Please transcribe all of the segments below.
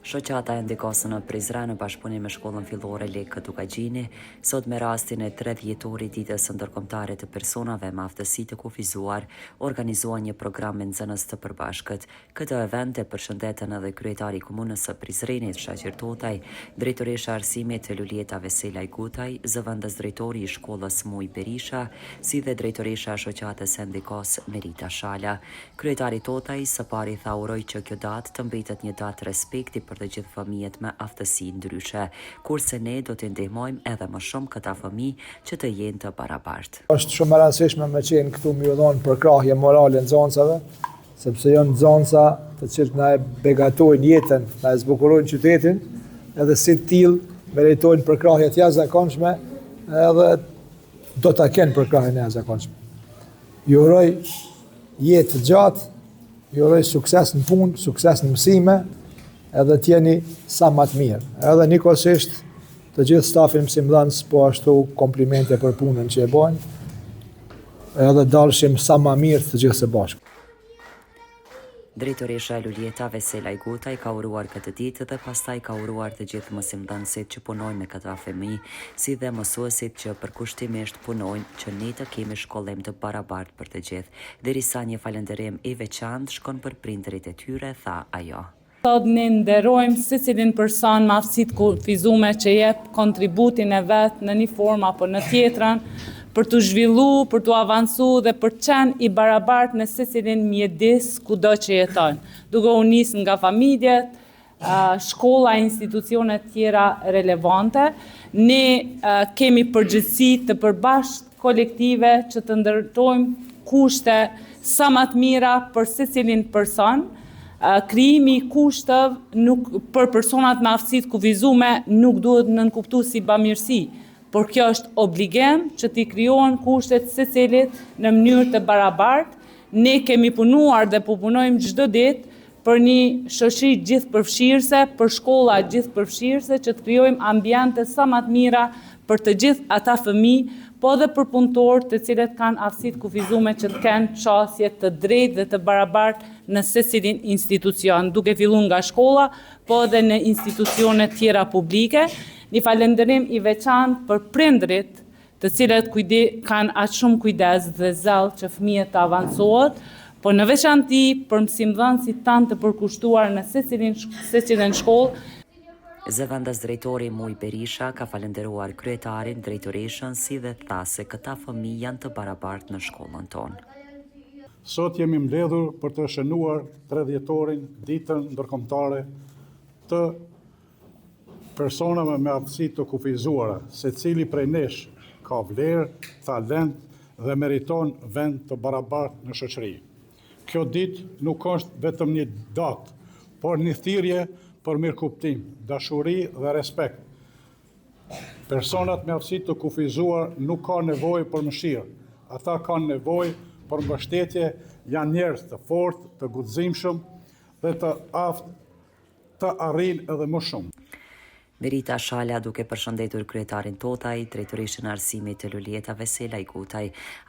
Shoqata e ndikosën në Prizren në bashkëpunim me shkollën fillore Lek Tukagjini, sot me rastin e 3 dhjetorit ditës së ndërkombëtare të personave me aftësi të kufizuar, organizuan një program me nxënës të përbashkët. Këtë event e përshëndetën edhe kryetari i komunës së Prizrenit, Shaqir Totaj, drejtoresha e arsimit Lulieta Veselaj Gutaj, zëvendës drejtori i shkollës Muj Berisha, si dhe drejtoresha e shoqatës së ndikos Merita Shala. Kryetari Totaj së pari tha uroj që kjo datë të mbetet një datë respekti për të gjithë fëmijët me aftësi ndryshe, kurse ne do të ndihmojmë edhe më shumë këta fëmijë që të jenë të barabartë. Është shumë e rëndësishme me qenë këtu me u dhënë përkrahje morale nxënësave, sepse janë nxënësa të cilët na e begatojnë jetën, na e zbukurojnë qytetin, edhe si të tillë meritojnë përkrahje të jashtëzakonshme, edhe do ta kenë përkrahjen e jashtëzakonshme. Ju uroj jetë të gjatë, ju uroj sukses në punë, sukses në mësime, edhe t'jeni sa më të mirë. Edhe njëkohësisht të gjithë stafin mësimdhënës po ashtu komplimente për punën që e bojnë, edhe dalshim sa më mirë të gjithë së bashku. Drejtoresha Lulieta Veselaj Gutaj ka uruar këtë ditë dhe pastaj ka uruar të gjithë mësimdhënësit që punojnë me këta fëmijë, si dhe mësuesit që përkushtimisht punojnë që ne të kemi shkollim të barabartë për të gjithë. Derisa një falënderim i veçantë shkon për prindërit e tyre, tha ajo. Sot ne nderojmë secilin person me aftësitë kufizume që jep kontributin e vet në një formë apo në tjetrën për të zhvilluar, për të avancuar dhe për të qenë i barabartë në secilin mjedis kudo që jeton. Duke u nisë nga familjet, shkolla e institucionet tjera relevante, ne kemi përgjegjësi të përbashkët kolektive që të ndërtojmë kushte sa më të mira për secilin person. Krijimi i kushteve për personat me aftësitë kufizume nuk duhet nënkuptuar si bamirësi, por kjo është obligim që t'i krijohen kushtet secilit në mënyrë të barabartë. Ne kemi punuar dhe po punojmë çdo ditë për një shoqëri gjithëpërfshirëse, për shkolla gjithëpërfshirëse që të krijojmë ambiente sa më të mira për të gjithë ata fëmijë, po dhe për punëtorë të cilët kanë aftësitë kufizume që të kenë çësje të drejtë dhe të barabartë në secilin institucion, duke filluar nga shkolla, po edhe në institucione tjera publike. Një falënderim i veçantë për prindrit, të cilët kanë aq shumë kujdes dhe zell që fëmijët të avancojnë, po në veçanti për mësimdhënësit tanë të përkushtuar në secilin shkollë. Zëvendës drejtori Muj Berisha ka falënderuar kryetarin, drejtoreshën, si dhe tha se këta fëmijë janë të barabartë në shkollën tonë. Sot jemi mbledhur për të shënuar 3 dhjetorin, ditën ndërkombëtare të personave me aftësi të kufizuara, secili prej nesh ka vlerë, talent dhe meriton vend të barabartë në shoqëri. Kjo ditë nuk është vetëm një datë, por një thirrje për mirëkuptim, dashuri dhe respekt. Personat me aftësi të kufizuar nuk kanë nevojë për mëshirë, ata kanë nevojë për mbështetje, janë njerëz të fortë, të guximshëm dhe të aftë të arrijnë edhe më shumë. Merita Shala, duke përshëndetur kryetarin Totaj, drejtoreshën e arsimit të Lulieta Veselaj Gutaj,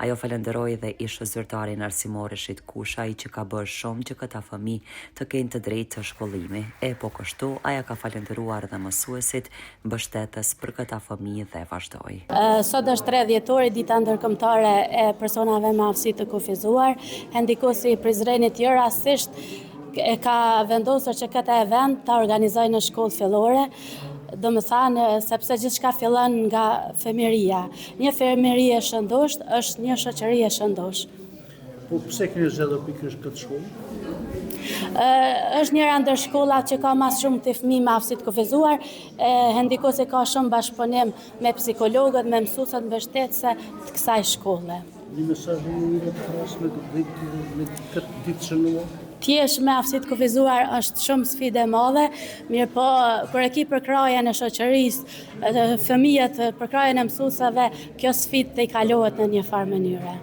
ajo falenderoi dhe ish zyrtarin arsimor Rishit Kushaj që ka bërë shumë që këta fëmijë të kenë të drejtë të shkollimi. E po kështu, aja ka falenderuar dhe mësuesit, mbështetës për këta fëmijë dhe vazhdoi. Sot është 3 dhjetori, dita ndërkombëtare e personave me aftësi të kufizuar. Ndikosi i Prizrenit jo rastisht e ka vendosur që këtë event ta organizojë në shkollë fillore. Do më thanë, sepse gjithçka fillon nga fëmijëria. Një fëmijëri e shëndosh është një shoqëri e shëndosh. Po pse keni zgjedhur pikërisht këtë shkollë? Është njëra ndër shkollat që ka mas shumë të fëmijë me aftësi të kufizuar, ndikosi ka shumë bashkëpunim me psikologët, me mësuesat mbështetëse të kësaj shkolle. Një mesazh i rrethas me këtë ditë shënuar? Thjesht me aftësi të kufizuar është shumë sfidë e madhe, mirë po kur e ki përkrahjen e shoqërisë, fëmijët, përkrahjen e mësuesave, kjo sfidë të i kalohet në një farë mënyre.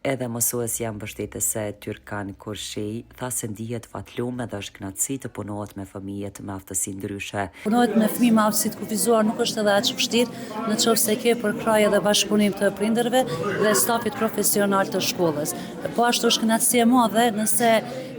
Edhe mësuesja mbështetëse Tyrkan Kurshi tha se ndihet fatlume dhe është kënaqësi të punohet me fëmijët me aftësi ndryshe. Punohet me fëmijë me aftësi të kufizuar nuk është edhe aq vështirë nëse ke përkrahje dhe bashkëpunim të prindërve dhe stafit profesional të shkollës. Po ashtu është kënaqësi e madhe nëse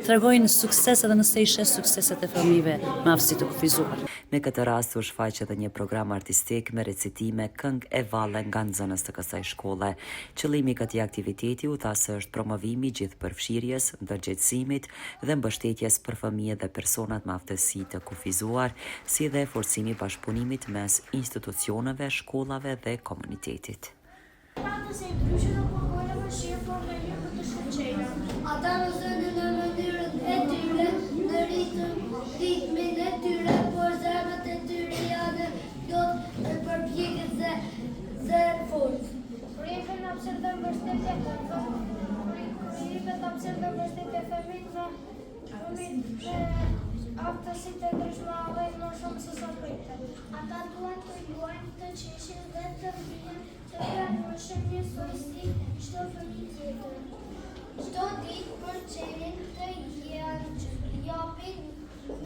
tregojnë sukses edhe nëse ishe sukseset e fëmijëve me aftësi të kufizuar. Në këtë rast u shfaq edhe një program artistik me recitime këngë e valle nga nxënës të kësaj shkolle. Qëllimi i këtij aktiviteti u tha se është promovimi i gjithëpërfshirjes, ndërgjegjësimit dhe mbështetjes për fëmijët dhe personat me aftësi të kufizuar, si dhe forcimi i bashkëpunimit mes institucioneve, shkollave dhe komunitetit. Ata nëzënë në mënyrën e tyre, në ritmin e tyre, por zemrat e tyre janë plot në përpjekje dhe forcë. Rrife në apsir dhe mbështetje fëmijëve me aftësi të ndryshme më shumë se sa pritet. Ata duan të luajnë, të qeshin dhe të vijen të pranueshëm njësoj si çdo fëmijë tjetër. Çdo ditë përcjellin të japin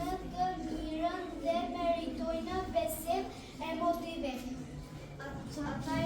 në të mirën dhe meritojnë besim e motivim. Ata